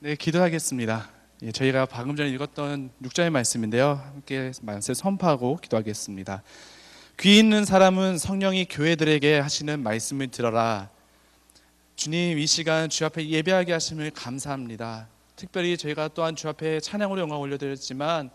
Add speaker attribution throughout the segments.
Speaker 1: 네, 기도하겠습니다. 저희가 방금 전에 읽었던 6절의 말씀인데요. 함께 말씀을 선포하고 기도하겠습니다. 귀 있는 사람은 성령이 교회들에게 하시는 말씀을 들어라. 주님, 이 시간 주 앞에 예배하게 하심을 감사합니다. 특별히 저희가 또한 주 앞에 찬양으로 영광 올려드렸지만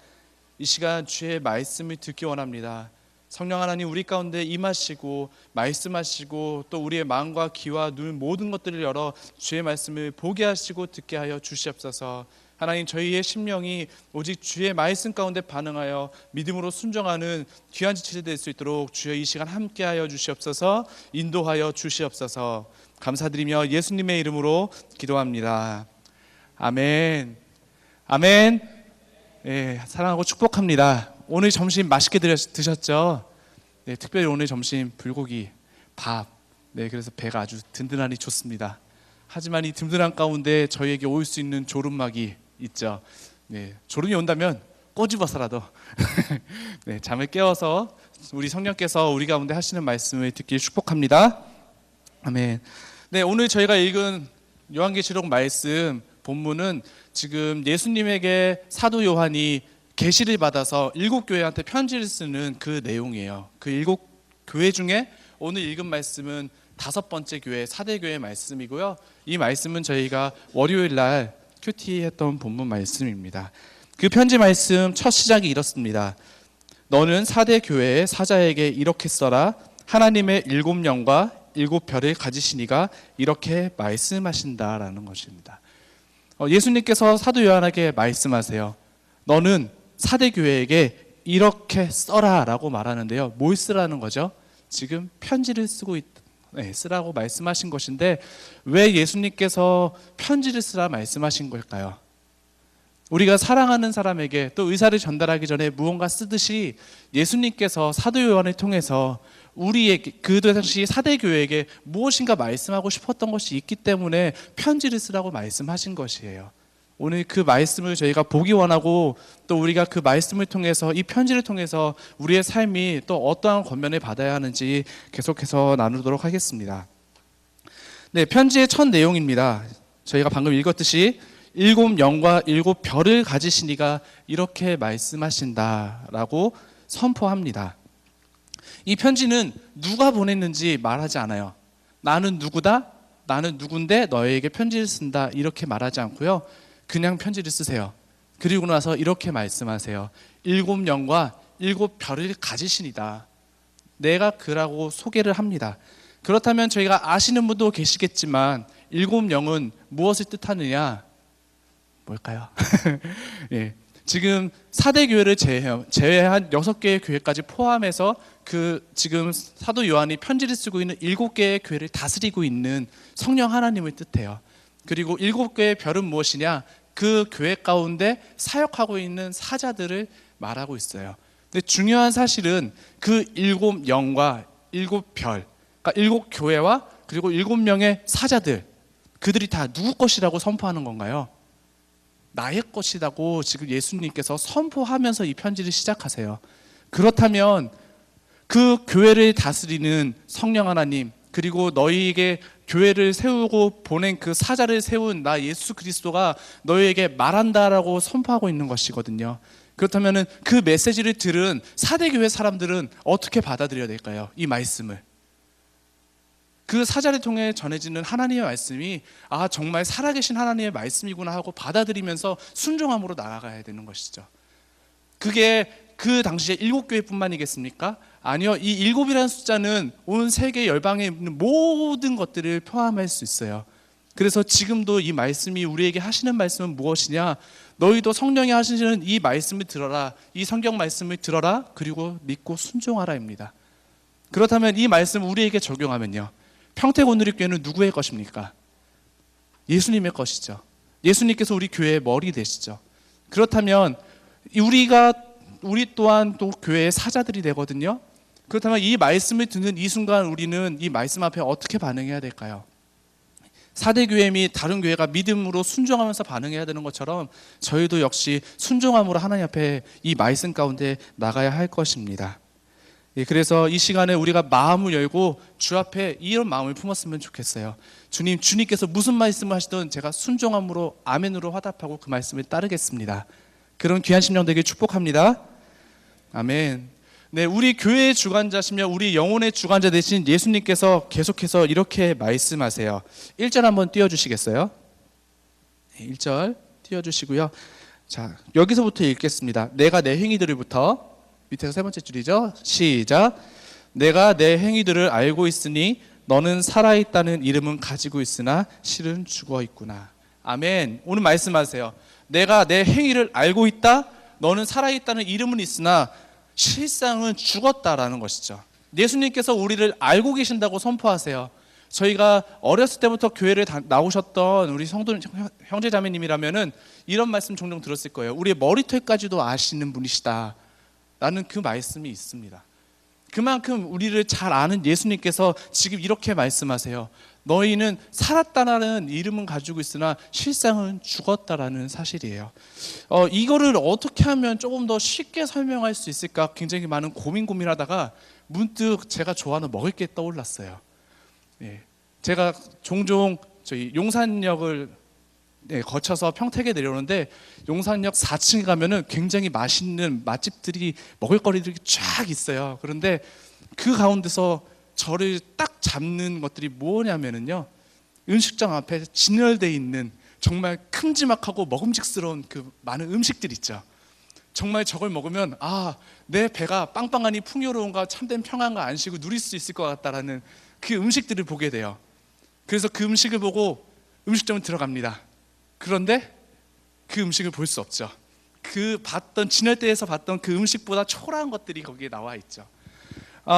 Speaker 1: 이 시간 주의 말씀을 듣기 원합니다. 성령 하나님, 우리 가운데 임하시고 말씀하시고 또 우리의 마음과 귀와 눈 모든 것들을 열어 주의 말씀을 보게 하시고 듣게 하여 주시옵소서. 하나님, 저희의 심령이 오직 주의 말씀 가운데 반응하여 믿음으로 순종하는 귀한 지체들이 될 수 있도록 주여 이 시간 함께하여 주시옵소서. 인도하여 주시옵소서. 감사드리며 예수님의 이름으로 기도합니다. 아멘. 아멘. 네, 사랑하고 축복합니다. 오늘 점심 맛있게 드셨죠? 네, 특별히 오늘 점심 불고기, 밥. 네, 그래서 배가 아주 든든하니 좋습니다. 하지만 이 든든한 가운데 저희에게 올 수 있는 졸음막이 있죠. 네, 졸음이 온다면 꼬집어서라도 네, 잠을 깨워서 우리 성령께서 우리 가운데 하시는 말씀을 듣길 축복합니다. 아멘. 네, 오늘 저희가 읽은 요한계시록 말씀 본문은 지금 예수님에게 사도 요한이 계시를 받아서 7교회한테 편지를 쓰는 그 내용이에요. 그 7교회 중에 오늘 읽은 말씀은 5번째 교회, 사대교회 말씀이고요. 이 말씀은 저희가 월요일 날 큐티했던 본문 말씀입니다. 그 편지 말씀 첫 시작이 이렇습니다. 너는 사대교회의 사자에게 이렇게 써라. 하나님의 7영과 7별을 가지시니가 이렇게 말씀하신다라는 것입니다. 예수님께서 사도 요한에게 말씀하세요. 너는 사대교회에게 이렇게 써라 라고 말하는데요. 뭘 쓰라는 거죠? 지금 편지를 쓰라고 말씀하신 것인데 왜 예수님께서 편지를 쓰라 말씀하신 걸까요? 우리가 사랑하는 사람에게 또 의사를 전달하기 전에 무언가 쓰듯이 예수님께서 사도 요한을 통해서 우리에게 그 당시 사대교회에게 무엇인가 말씀하고 싶었던 것이 있기 때문에 편지를 쓰라고 말씀하신 것이에요. 오늘 그 말씀을 저희가 보기 원하고 또 우리가 그 말씀을 통해서 이 편지를 통해서 우리의 삶이 또 어떠한 권면을 받아야 하는지 계속해서 나누도록 하겠습니다. 네, 편지의 첫 내용입니다. 저희가 방금 읽었듯이 7영과 7별을 가지시니가 이렇게 말씀하신다라고 선포합니다. 이 편지는 누가 보냈는지 말하지 않아요. 나는 누구다? 나는 누군데 너에게 편지를 쓴다. 이렇게 말하지 않고요. 그냥 편지를 쓰세요. 그리고 나서 이렇게 말씀하세요. 7영과 7별을 가지시니다. 내가 그라고 소개를 합니다. 그렇다면 저희가 아시는 분도 계시겠지만 7영은 무엇을 뜻하느냐? 뭘까요? 예, 지금 4대 교회를 제외한 6개의 교회까지 포함해서 그 지금 사도 요한이 편지를 쓰고 있는 7개의 교회를 다스리고 있는 성령 하나님을 뜻해요. 그리고 7개의 별은 무엇이냐? 그 교회 가운데 사역하고 있는 사자들을 말하고 있어요. 근데 중요한 사실은 그 7영과 7별, 그러니까 7교회와 그리고 7명의 사자들, 그들이 다 누구 것이라고 선포하는 건가요? 나의 것이라고 지금 예수님께서 선포하면서 이 편지를 시작하세요. 그렇다면 그 교회를 다스리는 성령 하나님, 그리고 너희에게 교회를 세우고 보낸 그 사자를 세운 나 예수 그리스도가 너희에게 말한다라고 선포하고 있는 것이거든요. 그렇다면 그 메시지를 들은 사대교회 사람들은 어떻게 받아들여야 될까요? 이 말씀을. 그 사자를 통해 전해지는 하나님의 말씀이 정말 살아계신 하나님의 말씀이구나 하고 받아들이면서 순종함으로 나아가야 되는 것이죠. 그게 그 당시에 7교회뿐만이겠습니까? 아니요. 이 7이라는 숫자는 온 세계 열방에 있는 모든 것들을 포함할 수 있어요. 그래서 지금도 이 말씀이 우리에게 하시는 말씀은 무엇이냐? 너희도 성령이 하시는 이 말씀을 들어라. 이 성경 말씀을 들어라. 그리고 믿고 순종하라입니다. 그렇다면 이 말씀 우리에게 적용하면요. 평택오누리교회는 누구의 것입니까? 예수님의 것이죠. 예수님께서 우리 교회의 머리 되시죠. 그렇다면 우리 또한 또 교회의 사자들이 되거든요. 그렇다면 이 말씀을 듣는 이 순간 우리는 이 말씀 앞에 어떻게 반응해야 될까요? 사대교회 및 다른 교회가 믿음으로 순종하면서 반응해야 되는 것처럼 저희도 역시 순종함으로 하나님 앞에 이 말씀 가운데 나가야 할 것입니다. 예, 그래서 이 시간에 우리가 마음을 열고 주 앞에 이런 마음을 품었으면 좋겠어요. 주님, 주님께서 무슨 말씀을 하시든 제가 순종함으로 아멘으로 화답하고 그 말씀을 따르겠습니다. 그런 귀한 심령 되길 축복합니다. 아멘. 네, 우리 교회의 주관자시며 우리 영혼의 주관자 되신 예수님께서 계속해서 이렇게 말씀하세요. 1절 한번 띄워주시겠어요? 1절 띄워주시고요. 자, 여기서부터 읽겠습니다. 내가 내 행위들을부터, 밑에서 세 번째 줄이죠. 시작. 내가 내 행위들을 알고 있으니 너는 살아있다는 이름은 가지고 있으나 실은 죽어있구나. 아멘. 오늘 말씀하세요. 내가 내 행위를 알고 있다. 너는 살아있다는 이름은 있으나 실상은 죽었다라는 것이죠. 예수님께서 우리를 알고 계신다고 선포하세요. 저희가 어렸을 때부터 교회를 나오셨던 우리 성도 형제자매님이라면은 이런 말씀 종종 들었을 거예요. 우리의 머리털까지도 아시는 분이시다 라는 그 말씀이 있습니다. 그만큼 우리를 잘 아는 예수님께서 지금 이렇게 말씀하세요. 너희는 살았다라는 이름은 가지고 있으나 실상은 죽었다라는 사실이에요. 이거를 어떻게 하면 조금 더 쉽게 설명할 수 있을까 굉장히 많은 고민하다가 문득 제가 좋아하는 먹을 게 떠올랐어요. 예, 제가 종종 저희 용산역을 거쳐서 평택에 내려오는데 용산역 4층에 가면은 굉장히 맛있는 맛집들이 먹을거리들이 쫙 있어요. 그런데 그 가운데서 저를 딱 잡는 것들이 뭐냐면은요, 음식점 앞에 진열되어 있는 정말 큼지막하고 먹음직스러운 그 많은 음식들 있죠. 정말 저걸 먹으면 내 배가 빵빵하니 풍요로운가 참된 평안과 안식을 누릴 수 있을 것 같다라는 그 음식들을 보게 돼요. 그래서 그 음식을 보고 음식점에 들어갑니다. 그런데 그 음식을 볼 수 없죠. 그 진열대에서 봤던 그 음식보다 초라한 것들이 거기에 나와 있죠.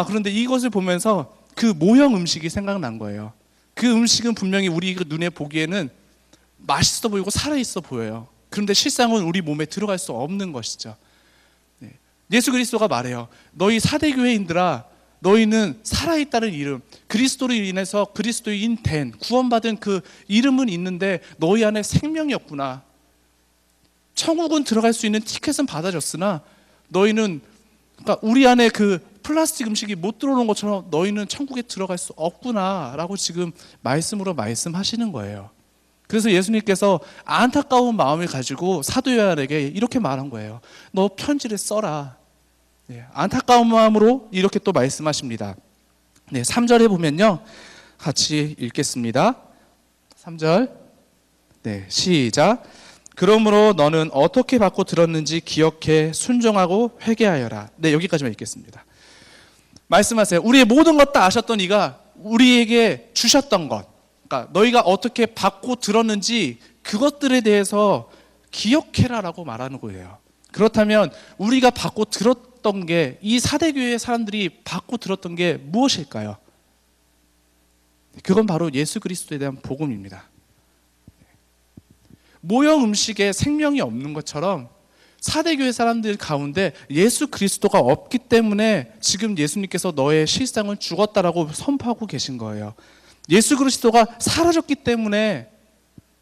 Speaker 1: 그런데 이것을 보면서 그 모형 음식이 생각난 거예요. 그 음식은 분명히 우리 눈에 보기에는 맛있어 보이고 살아있어 보여요. 그런데 실상은 우리 몸에 들어갈 수 없는 것이죠. 예수 그리스도가 말해요. 너희 사대교회인들아, 너희는 살아있다는 이름, 그리스도로 인해서 그리스도인 된 구원받은 그 이름은 있는데 너희 안에 생명이 없구나. 천국은 들어갈 수 있는 티켓은 받아줬으나 너희는, 그러니까 우리 안에 그 플라스틱 음식이 못 들어오는 것처럼 너희는 천국에 들어갈 수 없구나 라고 지금 말씀으로 말씀하시는 거예요. 그래서 예수님께서 안타까운 마음을 가지고 사도 요한에게 이렇게 말한 거예요. 너 편지를 써라. 안타까운 마음으로 이렇게 또 말씀하십니다. 3절에 보면요, 같이 읽겠습니다. 3절 시작. 그러므로 너는 어떻게 받고 들었는지 기억해 순종하고 회개하여라. 여기까지만 읽겠습니다. 말씀하세요. 우리의 모든 것 다 아셨던 이가 우리에게 주셨던 것, 그러니까 너희가 어떻게 받고 들었는지 그것들에 대해서 기억해라라고 말하는 거예요. 그렇다면 우리가 받고 들었던 게, 이 사대교회의 사람들이 받고 들었던 게 무엇일까요? 그건 바로 예수 그리스도에 대한 복음입니다. 모형 음식에 생명이 없는 것처럼 사대교회 사람들 가운데 예수 그리스도가 없기 때문에 지금 예수님께서 너의 실상은 죽었다라고 선포하고 계신 거예요. 예수 그리스도가 사라졌기 때문에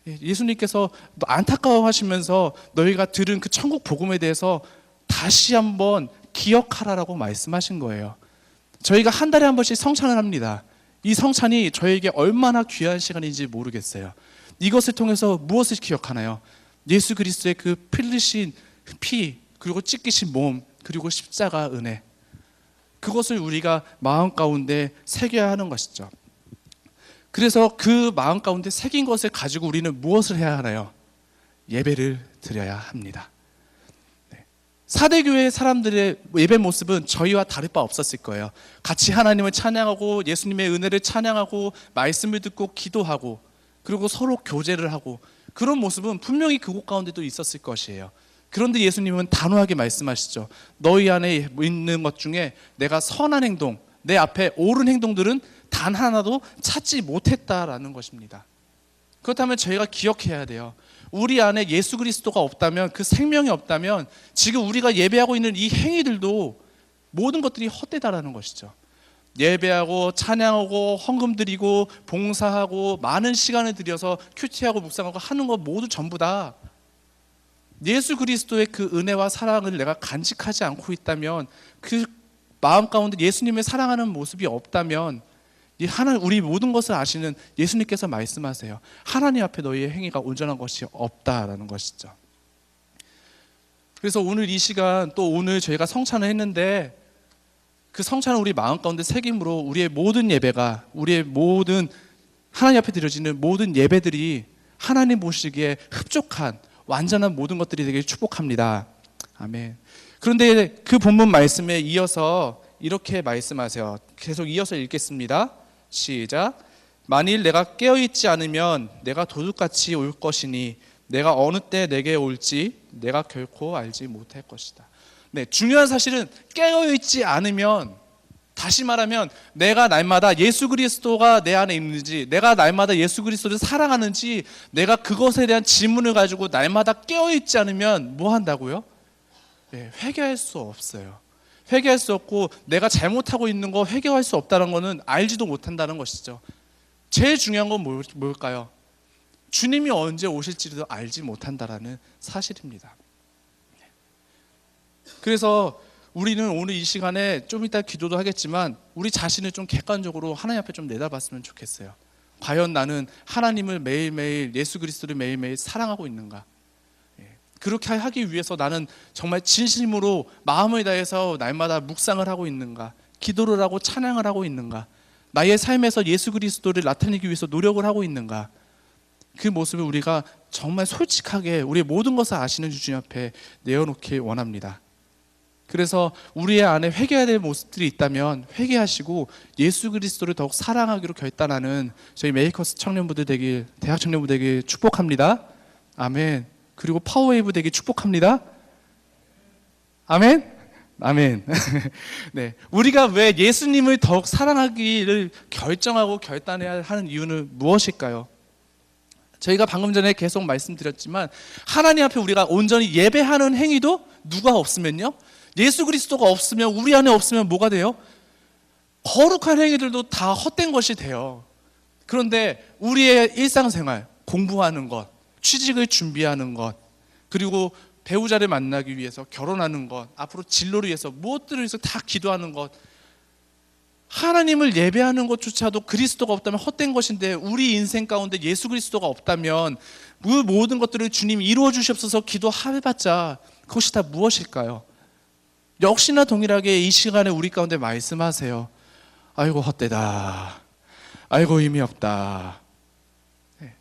Speaker 1: 예수님께서 안타까워하시면서 너희가 들은 그 천국 복음에 대해서 다시 한번 기억하라라고 말씀하신 거예요. 저희가 한 달에 한 번씩 성찬을 합니다. 이 성찬이 저에게 얼마나 귀한 시간인지 모르겠어요. 이것을 통해서 무엇을 기억하나요? 예수 그리스도의 그 흘리신 피, 그리고 찢기신 몸, 그리고 십자가 은혜, 그것을 우리가 마음 가운데 새겨야 하는 것이죠. 그래서 그 마음 가운데 새긴 것을 가지고 우리는 무엇을 해야 하나요? 예배를 드려야 합니다. 사대교회 사람들의 예배 모습은 저희와 다를 바 없었을 거예요. 같이 하나님을 찬양하고 예수님의 은혜를 찬양하고 말씀을 듣고 기도하고 그리고 서로 교제를 하고, 그런 모습은 분명히 그곳 가운데도 있었을 것이에요. 그런데 예수님은 단호하게 말씀하시죠. 너희 안에 있는 것 중에 내가 선한 행동, 내 앞에 옳은 행동들은 단 하나도 찾지 못했다라는 것입니다. 그렇다면 저희가 기억해야 돼요. 우리 안에 예수 그리스도가 없다면, 그 생명이 없다면 지금 우리가 예배하고 있는 이 행위들도 모든 것들이 헛되다라는 것이죠. 예배하고 찬양하고 헌금 드리고 봉사하고 많은 시간을 들여서 큐티하고 묵상하고 하는 것 모두 전부 다 예수 그리스도의 그 은혜와 사랑을 내가 간직하지 않고 있다면 그 마음 가운데 예수님을 사랑하는 모습이 없다면 우리 모든 것을 아시는 예수님께서 말씀하세요. 하나님 앞에 너희의 행위가 온전한 것이 없다라는 것이죠. 그래서 오늘 이 시간, 또 오늘 저희가 성찬을 했는데 그 성찬을 우리 마음 가운데 새김으로 우리의 모든 예배가, 우리의 모든 하나님 앞에 드려지는 모든 예배들이 하나님 보시기에 흡족한 완전한 모든 것들이 되길 축복합니다. 아멘. 그런데 그 본문 말씀에 이어서 이렇게 말씀하세요. 계속 이어서 읽겠습니다. 시작. 만일 내가 깨어있지 않으면 내가 도둑같이 올 것이니 내가 어느 때 내게 올지 내가 결코 알지 못할 것이다. 네, 중요한 사실은 깨어있지 않으면, 다시 말하면 내가 날마다 예수 그리스도가 내 안에 있는지, 내가 날마다 예수 그리스도를 사랑하는지, 내가 그것에 대한 질문을 가지고 날마다 깨어있지 않으면 뭐 한다고요? 네, 회개할 수 없어요. 회개할 수 없고 내가 잘못하고 있는 거 회개할 수 없다는 것은 알지도 못한다는 것이죠. 제일 중요한 건 뭘까요? 주님이 언제 오실지도 알지 못한다라는 사실입니다. 그래서 우리는 오늘 이 시간에 좀 이따 기도도 하겠지만 우리 자신을 좀 객관적으로 하나님 앞에 좀 내다봤으면 좋겠어요. 과연 나는 하나님을 매일매일, 예수 그리스도를 매일매일 사랑하고 있는가? 그렇게 하기 위해서 나는 정말 진심으로 마음을 다해서 날마다 묵상을 하고 있는가? 기도를 하고 찬양을 하고 있는가? 나의 삶에서 예수 그리스도를 나타내기 위해서 노력을 하고 있는가? 그 모습을 우리가 정말 솔직하게 우리의 모든 것을 아시는 주님 앞에 내어놓길 원합니다. 그래서 우리의 안에 회개해야 될 모습들이 있다면 회개하시고 예수 그리스도를 더욱 사랑하기로 결단하는 저희 메이커스 청년부들 되길, 대학 청년부들 되길 축복합니다. 아멘. 그리고 파워웨이브 되길 축복합니다. 아멘. 아멘. 네, 우리가 왜 예수님을 더욱 사랑하기를 결정하고 결단해야 하는 이유는 무엇일까요? 저희가 방금 전에 계속 말씀드렸지만 하나님 앞에 우리가 온전히 예배하는 행위도 누가 없으면요, 예수 그리스도가 없으면, 우리 안에 없으면 뭐가 돼요? 거룩한 행위들도 다 헛된 것이 돼요. 그런데 우리의 일상생활, 공부하는 것, 취직을 준비하는 것, 그리고 배우자를 만나기 위해서 결혼하는 것, 앞으로 진로를 위해서 무엇들을 위해서 다 기도하는 것, 하나님을 예배하는 것조차도 그리스도가 없다면 헛된 것인데, 우리 인생 가운데 예수 그리스도가 없다면 그 모든 것들을 주님 이루어 주시옵소서 기도해봤자 그것이 다 무엇일까요? 역시나 동일하게 이 시간에 우리 가운데 말씀하세요. 아이고 헛되다, 아이고 의미 없다. 네.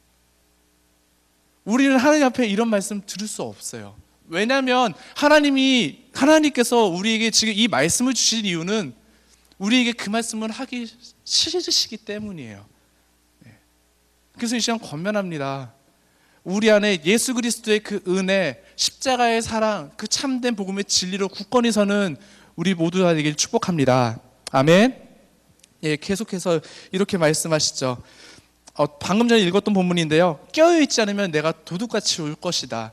Speaker 1: 우리는 하나님 앞에 이런 말씀 들을 수 없어요. 왜냐하면 하나님께서 우리에게 지금 이 말씀을 주실 이유는 우리에게 그 말씀을 하기 싫으시기 때문이에요. 그래서 이 시간 권면합니다. 우리 안에 예수 그리스도의 그 은혜, 십자가의 사랑, 그 참된 복음의 진리로 굳건히 서는 우리 모두가 되길 축복합니다. 아멘. 예, 계속해서 이렇게 말씀하시죠. 방금 전에 읽었던 본문인데요, 깨어있지 않으면 내가 도둑같이 올 것이다.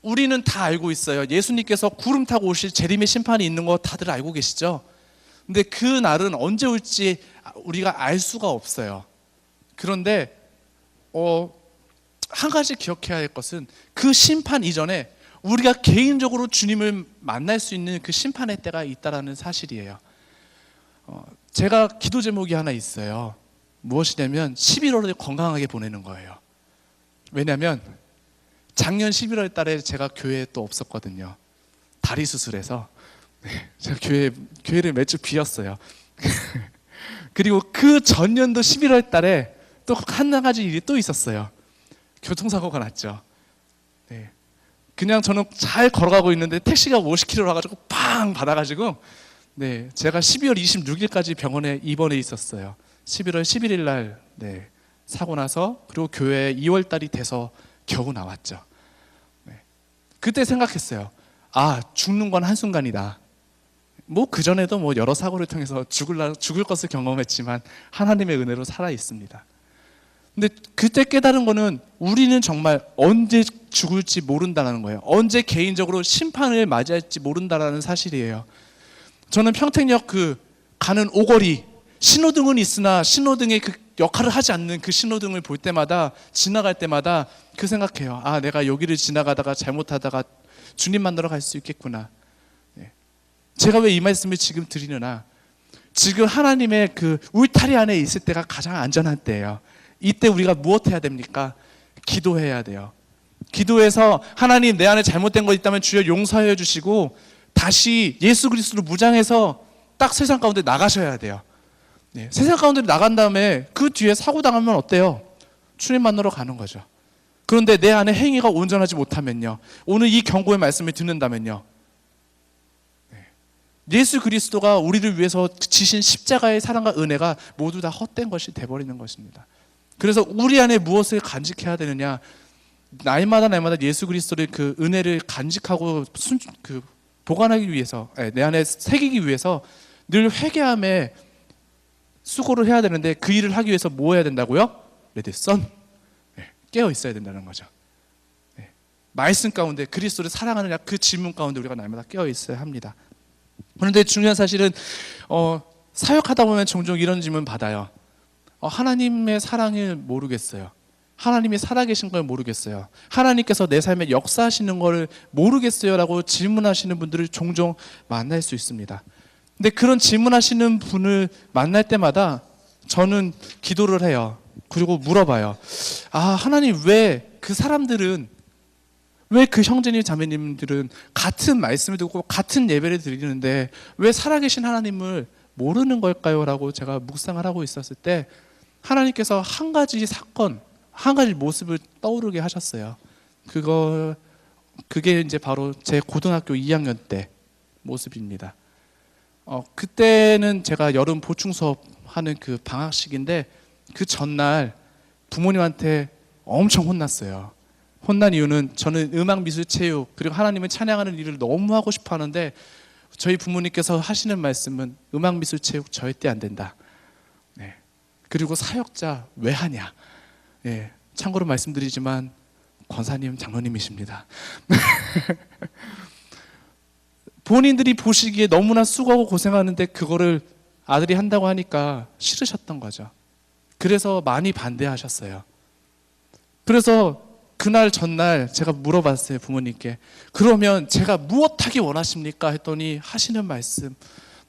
Speaker 1: 우리는 다 알고 있어요. 예수님께서 구름 타고 오실 재림의 심판이 있는 거 다들 알고 계시죠? 근데 그 날은 언제 올지 우리가 알 수가 없어요. 그런데 한 가지 기억해야 할 것은 그 심판 이전에 우리가 개인적으로 주님을 만날 수 있는 그 심판의 때가 있다는 사실이에요. 제가 기도 제목이 하나 있어요. 무엇이냐면 11월을 건강하게 보내는 거예요. 왜냐하면 작년 11월 달에 제가 교회에 또 없었거든요. 다리 수술해서 제가 교회를 몇 주 비웠어요. 그리고 그 전년도 11월 달에 또 한 가지 일이 또 있었어요. 교통사고가 났죠. 네. 그냥 저는 잘 걸어가고 있는데 택시가 50km 와가지고 팡 받아가지고, 네, 제가 12월 26일까지 병원에 입원해 있었어요. 11월 11일 날 사고 나서, 그리고 교회에 2월 달이 돼서 겨우 나왔죠. 네. 그때 생각했어요. 아, 죽는 건 한순간이다. 뭐 그전에도 여러 사고를 통해서 죽을 것을 경험했지만 하나님의 은혜로 살아 있습니다. 근데 그때 깨달은 거는 우리는 정말 언제 죽을지 모른다는 거예요. 언제 개인적으로 심판을 맞이할지 모른다는 사실이에요. 저는 평택역 가는 오거리, 신호등은 있으나 신호등의 그 역할을 하지 않는 그 신호등을 볼 때마다, 지나갈 때마다 그 생각해요. 아, 내가 여기를 지나가다가 잘못하다가 주님 만나러 갈 수 있겠구나. 제가 왜 이 말씀을 지금 드리느냐, 지금 하나님의 그 울타리 안에 있을 때가 가장 안전한 때예요. 이때 우리가 무엇 해야 됩니까? 기도해야 돼요. 기도해서 하나님, 내 안에 잘못된 거 있다면 주여 용서해 주시고 다시 예수 그리스도로 무장해서 딱 세상 가운데 나가셔야 돼요. 네, 세상 가운데 나간 다음에 그 뒤에 사고 당하면 어때요? 주님 만나러 가는 거죠. 그런데 내 안에 행위가 온전하지 못하면요, 오늘 이 경고의 말씀을 듣는다면요, 예수 그리스도가 우리를 위해서 지신 십자가의 사랑과 은혜가 모두 다 헛된 것이 돼버리는 것입니다. 그래서 우리 안에 무엇을 간직해야 되느냐, 날마다 예수 그리스도의 그 은혜를 간직하고 보관하기 위해서, 내 안에 새기기 위해서 늘 회개함에 수고를 해야 되는데, 그 일을 하기 위해서 뭐 해야 된다고요? 레드선, 깨어 있어야 된다는 거죠. 말씀 가운데 그리스도를 사랑하느냐, 그 질문 가운데 우리가 날마다 깨어 있어야 합니다. 그런데 중요한 사실은 사역하다 보면 종종 이런 질문 받아요. 하나님의 사랑을 모르겠어요. 하나님이 살아계신 걸 모르겠어요. 하나님께서 내 삶에 역사하시는 걸 모르겠어요 라고 질문하시는 분들을 종종 만날 수 있습니다. 근데 그런 질문하시는 분을 만날 때마다 저는 기도를 해요. 그리고 물어봐요. 하나님, 왜 그 사람들은, 왜 그 형제님 자매님들은 같은 말씀을 듣고 같은 예배를 드리는데 왜 살아계신 하나님을 모르는 걸까요? 라고 제가 묵상을 하고 있었을 때 하나님께서 한 가지 사건, 한 가지 모습을 떠오르게 하셨어요. 그게 이제 바로 제 고등학교 2학년 때 모습입니다. 그때는 제가 여름 보충 수업 하는 그 방학식인데, 그 전날 부모님한테 엄청 혼났어요. 혼난 이유는 저는 음악, 미술, 체육, 그리고 하나님을 찬양하는 일을 너무 하고 싶어 하는데 저희 부모님께서 하시는 말씀은 음악, 미술, 체육 절대 안 된다. 네. 그리고 사역자 왜 하냐. 네. 참고로 말씀드리지만 권사님, 장로님이십니다. 본인들이 보시기에 너무나 수고하고 고생하는데 그거를 아들이 한다고 하니까 싫으셨던 거죠. 그래서 많이 반대하셨어요. 그래서 그날 전날 제가 물어봤어요, 부모님께. 그러면 제가 무엇하기 원하십니까? 했더니 하시는 말씀,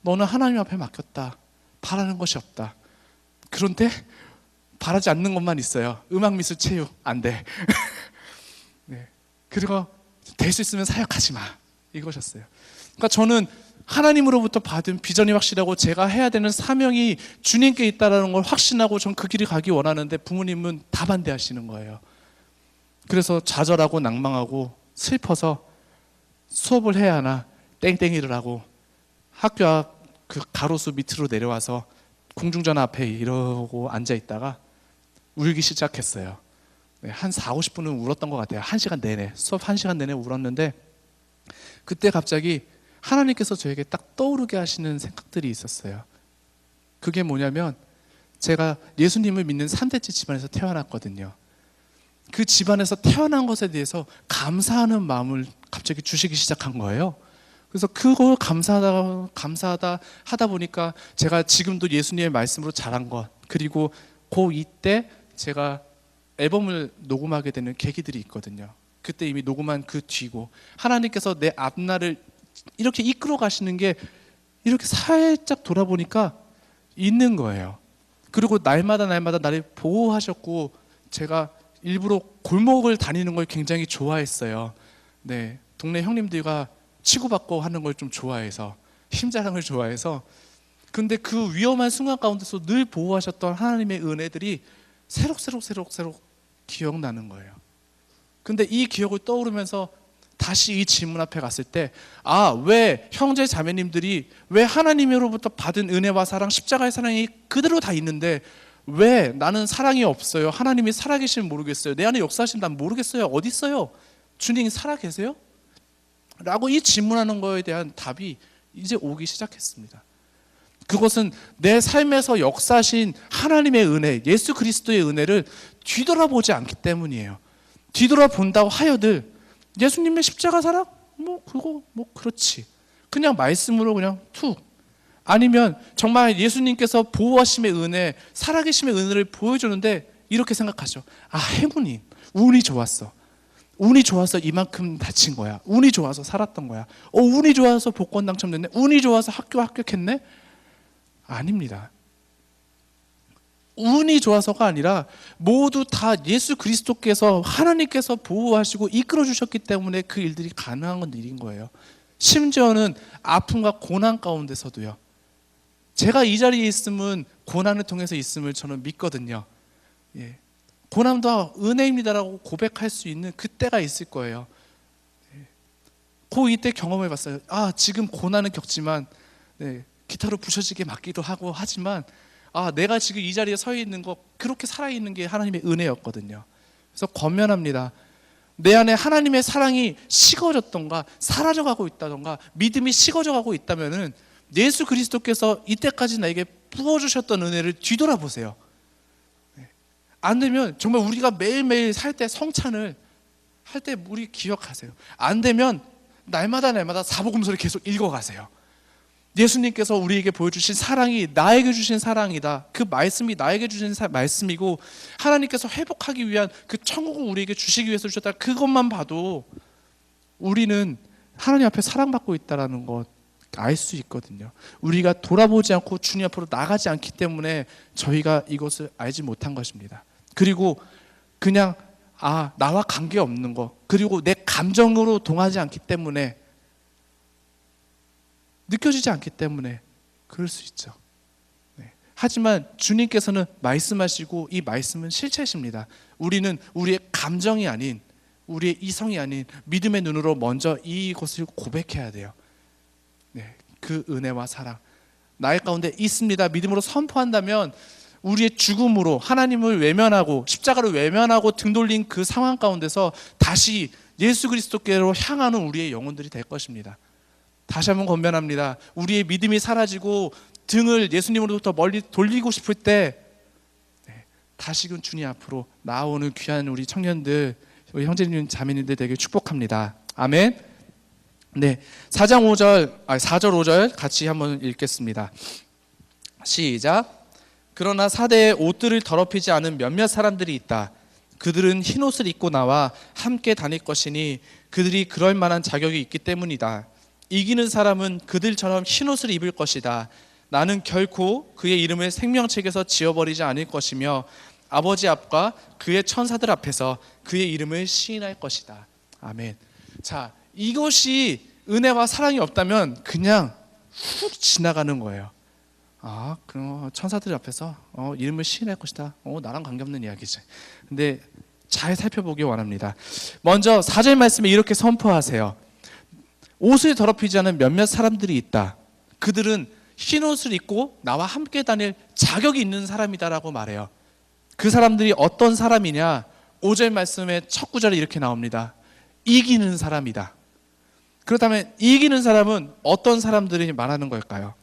Speaker 1: 너는 하나님 앞에 맡겼다. 바라는 것이 없다. 그런데 바라지 않는 것만 있어요. 음악, 미술, 체육 안 돼. 네. 그리고 될 수 있으면 사역하지 마, 이거셨어요. 그러니까 저는 하나님으로부터 받은 비전이 확실하고 제가 해야 되는 사명이 주님께 있다는 걸 확신하고 전 그 길을 가기 원하는데 부모님은 다 반대하시는 거예요. 그래서 좌절하고 낭망하고 슬퍼서 수업을 해야 하나 땡땡이를 하고 학교 앞 그 가로수 밑으로 내려와서 공중전화 앞에 이러고 앉아 있다가 울기 시작했어요. 한 40-50분은 울었던 것 같아요. 1시간 내내, 수업 1시간 내내 울었는데, 그때 갑자기 하나님께서 저에게 딱 떠오르게 하시는 생각들이 있었어요. 그게 뭐냐면, 제가 예수님을 믿는 3대째 집안에서 태어났거든요. 그 집안에서 태어난 것에 대해서 감사하는 마음을 갑자기 주시기 시작한 거예요. 그래서 그걸 감사하다 하다 보니까 제가 지금도 예수님의 말씀으로 자란 것, 그리고 고2 때 제가 앨범을 녹음하게 되는 계기들이 있거든요. 그때 이미 녹음한 그 뒤고 하나님께서 내 앞날을 이렇게 이끌어 가시는 게 이렇게 살짝 돌아보니까 있는 거예요. 그리고 날마다 나를 보호하셨고, 제가 일부러 골목을 다니는 걸 굉장히 좋아했어요. 네, 동네 형님들과 치고받고 하는 걸 좀 좋아해서, 힘자랑을 좋아해서. 근데 그 위험한 순간 가운데서 늘 보호하셨던 하나님의 은혜들이 새록새록 기억나는 거예요. 근데 이 기억을 떠오르면서 다시 이 질문 앞에 갔을 때, 왜 형제 자매님들이 왜 하나님으로부터 받은 은혜와 사랑, 십자가의 사랑이 그대로 다 있는데 왜 나는 사랑이 없어요? 하나님이 살아계시면 모르겠어요. 내 안에 역사하시면 난 모르겠어요. 어디 있어요? 주님이 살아계세요? 라고 이 질문하는 거에 대한 답이 이제 오기 시작했습니다. 그것은 내 삶에서 역사하신 하나님의 은혜, 예수 그리스도의 은혜를 뒤돌아보지 않기 때문이에요. 뒤돌아본다고 하여들 예수님의 십자가 사랑? 그거 그렇지. 그냥 말씀으로 그냥 툭. 아니면 정말 예수님께서 보호하심의 은혜, 살아계심의 은혜를 보여주는데 이렇게 생각하죠. 행운이, 운이 좋았어. 운이 좋아서 이만큼 다친 거야. 운이 좋아서 살았던 거야. 운이 좋아서 복권 당첨됐네. 운이 좋아서 학교 합격했네. 아닙니다. 운이 좋아서가 아니라 모두 다 예수 그리스도께서 하나님께서 보호하시고 이끌어 주셨기 때문에 그 일들이 가능한 일인 거예요. 심지어는 아픔과 고난 가운데서도요. 제가 이 자리에 있음은 고난을 통해서 있음을 저는 믿거든요. 예. 고난도 은혜입니다라고 고백할 수 있는 그때가 있을 거예요. 이때 경험해 봤어요. 지금 고난을 겪지만 기타로 부셔지게 맞기도 하고 하지만 내가 지금 이 자리에 서 있는 거 그렇게 살아있는 게 하나님의 은혜였거든요. 그래서 권면합니다. 내 안에 하나님의 사랑이 식어졌던가 사라져가고 있다던가 믿음이 식어져가고 있다면은 예수 그리스도께서 이때까지 나에게 부어주셨던 은혜를 뒤돌아보세요. 안 되면 정말 우리가 매일매일 살 때 성찬을 할 때 우리 기억하세요. 안 되면 날마다 사복음서를 계속 읽어가세요. 예수님께서 우리에게 보여주신 사랑이 나에게 주신 사랑이다. 그 말씀이 나에게 주신 말씀이고 하나님께서 회복하기 위한 그 천국을 우리에게 주시기 위해서 주셨다. 그것만 봐도 우리는 하나님 앞에 사랑받고 있다는 것 알 수 있거든요. 우리가 돌아보지 않고 주님 앞으로 나가지 않기 때문에 저희가 이것을 알지 못한 것입니다. 그리고 그냥 나와 관계없는 거, 그리고 내 감정으로 동하지 않기 때문에, 느껴지지 않기 때문에 그럴 수 있죠. 하지만 주님께서는 말씀하시고 이 말씀은 실체십니다. 우리는 우리의 감정이 아닌, 우리의 이성이 아닌 믿음의 눈으로 먼저 이것을 고백해야 돼요. 그 은혜와 사랑 나의 가운데 있습니다. 믿음으로 선포한다면 우리의 죽음으로 하나님을 외면하고 십자가를 외면하고 등 돌린 그 상황 가운데서 다시 예수 그리스도께로 향하는 우리의 영혼들이 될 것입니다. 다시 한번 권면합니다. 우리의 믿음이 사라지고 등을 예수님으로부터 멀리 돌리고 싶을 때 다시금 주님 앞으로 나오는 귀한 우리 청년들, 우리 형제님 자매님들 되게 축복합니다. 아멘. 4장 5절, 4절 5절 같이 한번 읽겠습니다. 시작. 그러나 사대에 옷들을 더럽히지 않은 몇몇 사람들이 있다. 그들은 흰옷을 입고 나와 함께 다닐 것이니 그들이 그럴 만한 자격이 있기 때문이다. 이기는 사람은 그들처럼 흰옷을 입을 것이다. 나는 결코 그의 이름을 생명책에서 지워버리지 않을 것이며 아버지 앞과 그의 천사들 앞에서 그의 이름을 시인할 것이다. 아멘. 자, 이것이 은혜와 사랑이 없다면 그냥 훅 지나가는 거예요. 그럼 천사들 앞에서 이름을 시인할 것이다. 나랑 관계없는 이야기지. 근데 잘 살펴보기 원합니다. 먼저 4절 말씀에 이렇게 선포하세요. 옷을 더럽히지 않은 몇몇 사람들이 있다. 그들은 흰 옷을 입고 나와 함께 다닐 자격이 있는 사람이다라고 말해요. 그 사람들이 어떤 사람이냐? 5절 말씀의 첫 구절에 이렇게 나옵니다. 이기는 사람이다. 그렇다면 이기는 사람은 어떤 사람들이 말하는 걸까요?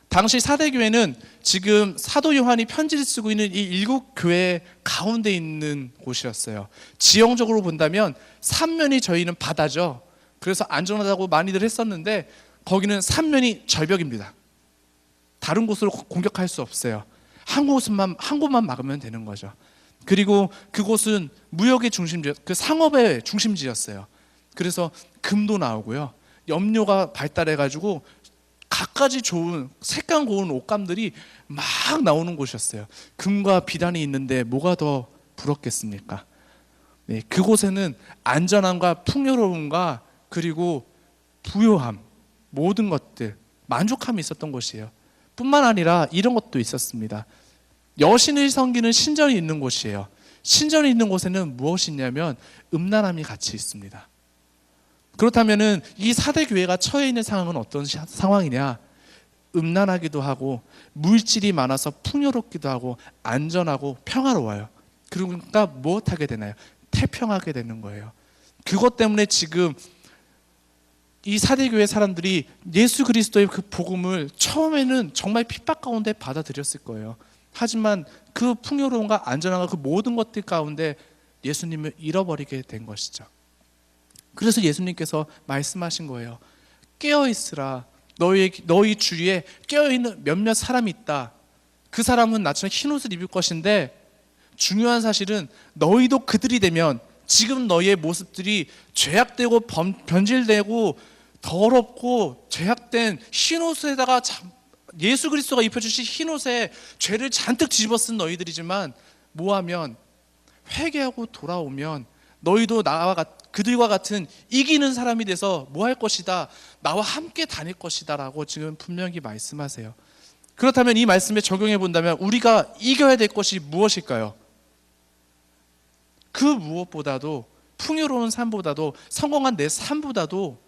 Speaker 1: 당시 사대교회는 지금 사도 요한이 편지를 쓰고 있는 이 7교회 가운데 있는 곳이었어요. 지형적으로 본다면 3면이 저희는 바다죠. 그래서 안전하다고 많이들 했었는데 거기는 3면이 절벽입니다. 다른 곳으로 공격할 수 없어요. 한 곳만 막으면 되는 거죠. 그리고 그곳은 무역의 중심지, 그 상업의 중심지였어요. 그래서 금도 나오고요, 염료가 발달해가지고 갖가지 좋은 색감 고운 옷감들이 막 나오는 곳이었어요. 금과 비단이 있는데 뭐가 더 부럽겠습니까? 그곳에는 안전함과 풍요로움과 그리고 부요함, 모든 것들, 만족함이 있었던 곳이에요. 뿐만 아니라 이런 것도 있었습니다. 여신을 섬기는 신전이 있는 곳이에요. 신전이 있는 곳에는 무엇이 있냐면 음란함이 같이 있습니다. 그렇다면 이 사대 교회가 처해 있는 상황은 어떤 상황이냐? 음란하기도 하고 물질이 많아서 풍요롭기도 하고 안전하고 평화로워요. 그러니까 무엇하게 되나요? 태평하게 되는 거예요. 그것 때문에 지금 이 사대교회 사람들이 예수 그리스도의 그 복음을 처음에는 정말 핍박 가운데 받아들였을 거예요. 하지만 그 풍요로움과 안전함과 그 모든 것들 가운데 예수님을 잃어버리게 된 것이죠. 그래서 예수님께서 말씀하신 거예요. 깨어있으라. 너희 주위에 깨어있는 몇몇 사람이 있다. 그 사람은 나처럼 흰옷을 입을 것인데 중요한 사실은 너희도 그들이 되면 지금 너희의 모습들이 죄악되고 변질되고 더럽고 죄악된 흰옷에다가 예수 그리스도가 입혀주신 흰옷에 죄를 잔뜩 뒤집어 쓴 너희들이지만 뭐하면 회개하고 돌아오면 너희도 그들과 같은 이기는 사람이 돼서 뭐 할 것이다, 나와 함께 다닐 것이다 라고 지금 분명히 말씀하세요. 그렇다면 이 말씀에 적용해 본다면 우리가 이겨야 될 것이 무엇일까요? 그 무엇보다도, 풍요로운 삶보다도, 성공한 내 삶보다도,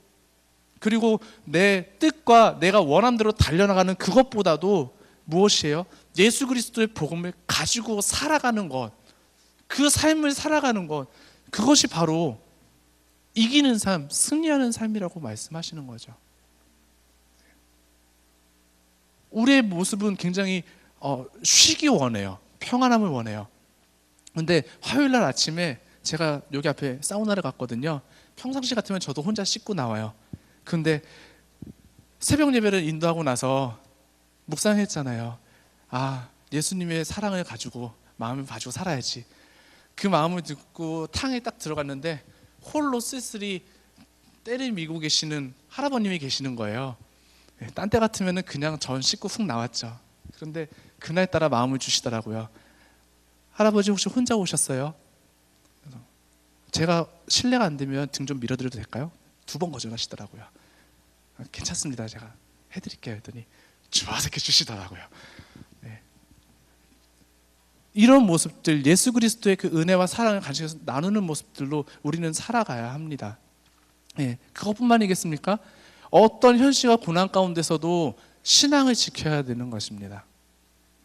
Speaker 1: 그리고 내 뜻과 내가 원함대로 달려나가는 그것보다도 무엇이에요? 예수 그리스도의 복음을 가지고 살아가는 것, 그 삶을 살아가는 것, 그것이 바로 이기는 삶, 승리하는 삶이라고 말씀하시는 거죠. 우리의 모습은 굉장히 쉬기 원해요. 평안함을 원해요. 근데 화요일 날 아침에 제가 여기 앞에 사우나를 갔거든요. 평상시 같으면 저도 혼자 씻고 나와요. 근데 새벽 예배를 인도하고 나서 묵상했잖아요. 아, 예수님의 사랑을 가지고 마음을 가지고 살아야지. 그 마음을 듣고 탕에 딱 들어갔는데 홀로 쓸쓸히 때를 미고 계시는 할아버님이 계시는 거예요. 딴 때 같으면 그냥 전 씻고 훅 나왔죠. 그런데 그날따라 마음을 주시더라고요. 할아버지 혹시 혼자 오셨어요? 제가 실례가 안 되면 등 좀 밀어드려도 될까요? 2번 거절하시더라고요. 괜찮습니다, 제가 해드릴게요 했더니 좋아서 이렇게 주시더라고요. 네. 이런 모습들, 예수 그리스도의 그 은혜와 사랑을 가지고 나누는 모습들로 우리는 살아가야 합니다. 네. 그것뿐만이겠습니까? 어떤 현실과 고난 가운데서도 신앙을 지켜야 되는 것입니다.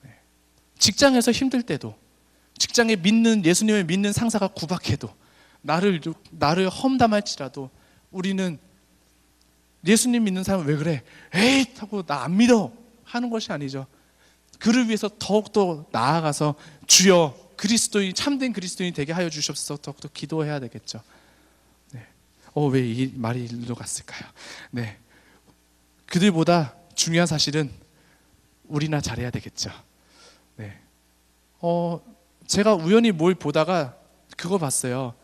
Speaker 1: 네. 직장에서 힘들 때도, 직장에 예수님을 믿는 상사가 구박해도, 나를 험담할지라도 우리는 예수님 믿는 사람은 왜 그래? 에이 하고 나 안 믿어 하는 것이 아니죠. 그를 위해서 더욱더 나아가서 주여 그리스도인, 참된 그리스도인이 되게 하여 주시옵소서 더욱더 기도해야 되겠죠. 네. 왜 이 말이 일로 갔을까요? 네. 그들보다 중요한 사실은 우리나 잘해야 되겠죠. 네. 제가 우연히 뭘 보다가 그거 봤어요.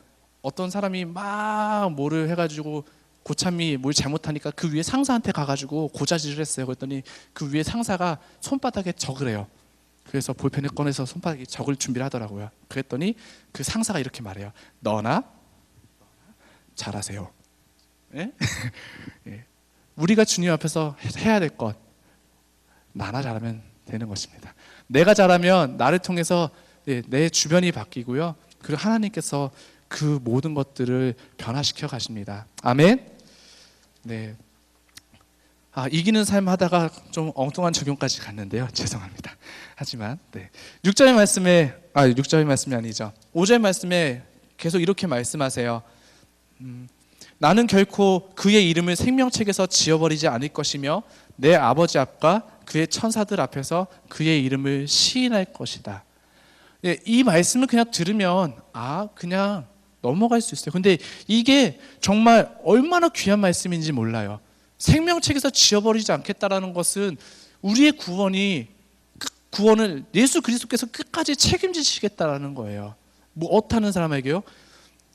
Speaker 1: 어떤 사람이 막 뭐를 해가지고 고참이 뭘 잘못하니까 그 위에 상사한테 가가지고 고자질을 했어요. 그랬더니 그 위에 상사가 손바닥에 적을 해요. 그래서 볼펜을 꺼내서 손바닥에 적을 준비를 하더라고요. 그랬더니 그 상사가 이렇게 말해요. 너나 잘하세요. 예? 예. 우리가 주님 앞에서 해야 될 것, 나나 잘하면 되는 것입니다. 내가 잘하면 나를 통해서 내 주변이 바뀌고요. 그리고 하나님께서 그 모든 것들을 변화시켜 가십니다. 아멘. 네. 이기는 삶 하다가 좀 엉뚱한 적용까지 갔는데요. 죄송합니다. 하지만 6절의 말씀에 6절의 말씀이 아니죠. 5절 말씀에 계속 이렇게 말씀하세요. 나는 결코 그의 이름을 생명책에서 지워버리지 않을 것이며 내 아버지 앞과 그의 천사들 앞에서 그의 이름을 시인할 것이다. 네, 이 말씀을 그냥 들으면 그냥 넘어갈 수 있어요. 근데 이게 정말 얼마나 귀한 말씀인지 몰라요. 생명책에서 지워버리지 않겠다라는 것은 우리의 구원을 예수 그리스도께서 끝까지 책임지시겠다라는 거예요. 뭐 어떠한 사람에게요?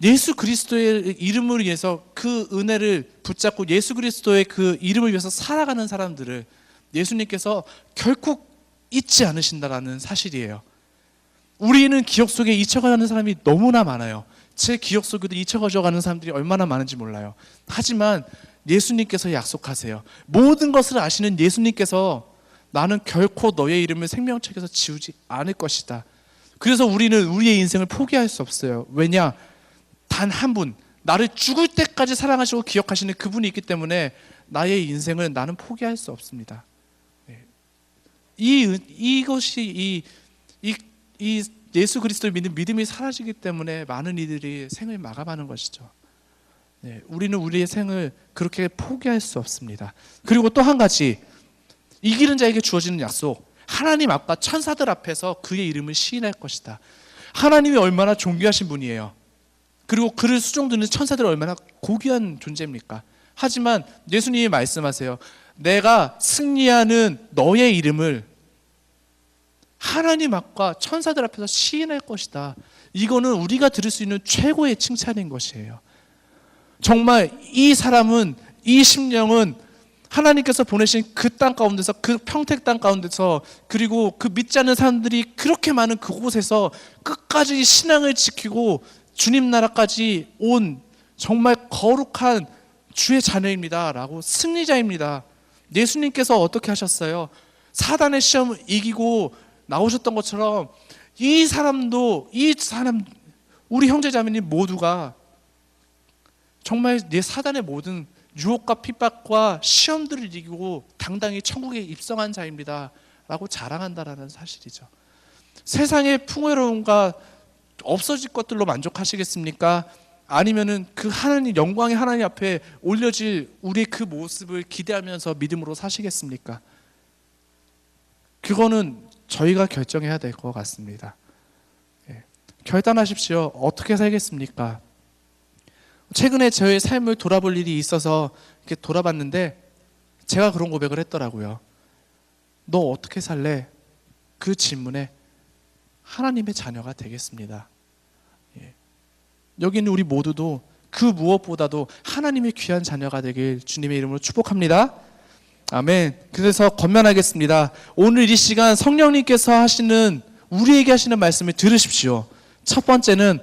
Speaker 1: 예수 그리스도의 이름을 위해서 그 은혜를 붙잡고 예수 그리스도의 그 이름을 위해서 살아가는 사람들을 예수님께서 결코 잊지 않으신다라는 사실이에요. 우리는 기억 속에 잊혀가는 사람이 너무나 많아요. 제 기억 속에도 잊혀가는 사람들이 얼마나 많은지 몰라요. 하지만 예수님께서 약속하세요. 모든 것을 아시는 예수님께서 나는 결코 너의 이름을 생명책에서 지우지 않을 것이다. 그래서 우리는 우리의 인생을 포기할 수 없어요. 왜냐? 단 한 분, 나를 죽을 때까지 사랑하시고 기억하시는 그분이 있기 때문에 나의 인생을 나는 포기할 수 없습니다. 이것이 이 예수 그리스도를 믿는 믿음이 사라지기 때문에 많은 이들이 생을 마감하는 것이죠. 우리는 우리의 생을 그렇게 포기할 수 없습니다. 그리고 또 한 가지, 이기는 자에게 주어지는 약속, 하나님 앞과 천사들 앞에서 그의 이름을 시인할 것이다. 하나님이 얼마나 존귀하신 분이에요. 그리고 그를 수종드는 천사들은 얼마나 고귀한 존재입니까? 하지만 예수님이 말씀하세요. 내가 승리하는 너의 이름을 하나님 앞과 천사들 앞에서 시인할 것이다. 이거는 우리가 들을 수 있는 최고의 칭찬인 것이에요. 정말 이 사람은, 이 심령은 하나님께서 보내신 그 땅 가운데서, 그 평택 땅 가운데서, 그리고 그 믿지 않는 사람들이 그렇게 많은 그곳에서 끝까지 신앙을 지키고 주님 나라까지 온 정말 거룩한 주의 자녀입니다 라고, 승리자입니다. 예수님께서 어떻게 하셨어요? 사단의 시험을 이기고 나오셨던 것처럼 이 사람도, 우리 형제자매님 모두가 정말 내 사단의 모든 유혹과 핍박과 시험들을 이기고 당당히 천국에 입성한 자입니다 라고 자랑한다라는 사실이죠. 세상의 풍요로움과 없어질 것들로 만족하시겠습니까? 아니면은 그 하나님, 영광의 하나님 앞에 올려질 우리의 그 모습을 기대하면서 믿음으로 사시겠습니까? 그거는 저희가 결정해야 될 것 같습니다. 결단하십시오. 어떻게 살겠습니까? 최근에 저의 삶을 돌아볼 일이 있어서 이렇게 돌아봤는데 제가 그런 고백을 했더라고요. 너 어떻게 살래? 그 질문에 하나님의 자녀가 되겠습니다. 여기 있는 우리 모두도 그 무엇보다도 하나님의 귀한 자녀가 되길 주님의 이름으로 축복합니다. 아멘. 그래서 권면하겠습니다. 오늘 이 시간 성령님께서 하시는, 우리에게 하시는 말씀을 들으십시오. 첫 번째는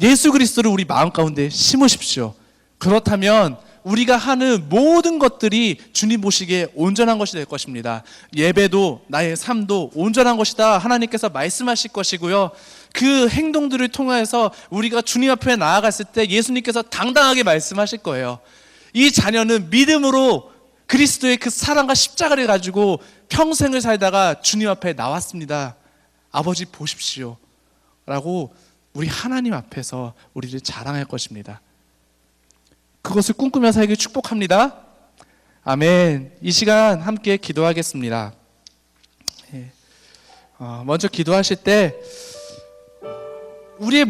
Speaker 1: 예수 그리스도를 우리 마음 가운데 심으십시오. 그렇다면 우리가 하는 모든 것들이 주님 보시기에 온전한 것이 될 것입니다. 예배도, 나의 삶도 온전한 것이다 하나님께서 말씀하실 것이고요. 그 행동들을 통해서 우리가 주님 앞에 나아갔을 때 예수님께서 당당하게 말씀하실 거예요. 이 자녀는 믿음으로 그리스도의 그 사랑과 십자가를 가지고 평생을 살다가 주님 앞에 나왔습니다. 아버지 보십시오 라고 우리 하나님 앞에서 우리를 자랑할 것입니다. 그것을 꿈꾸며 살길 축복합니다. 아멘. 이 시간 함께 기도하겠습니다. 먼저 기도하실 때 우리의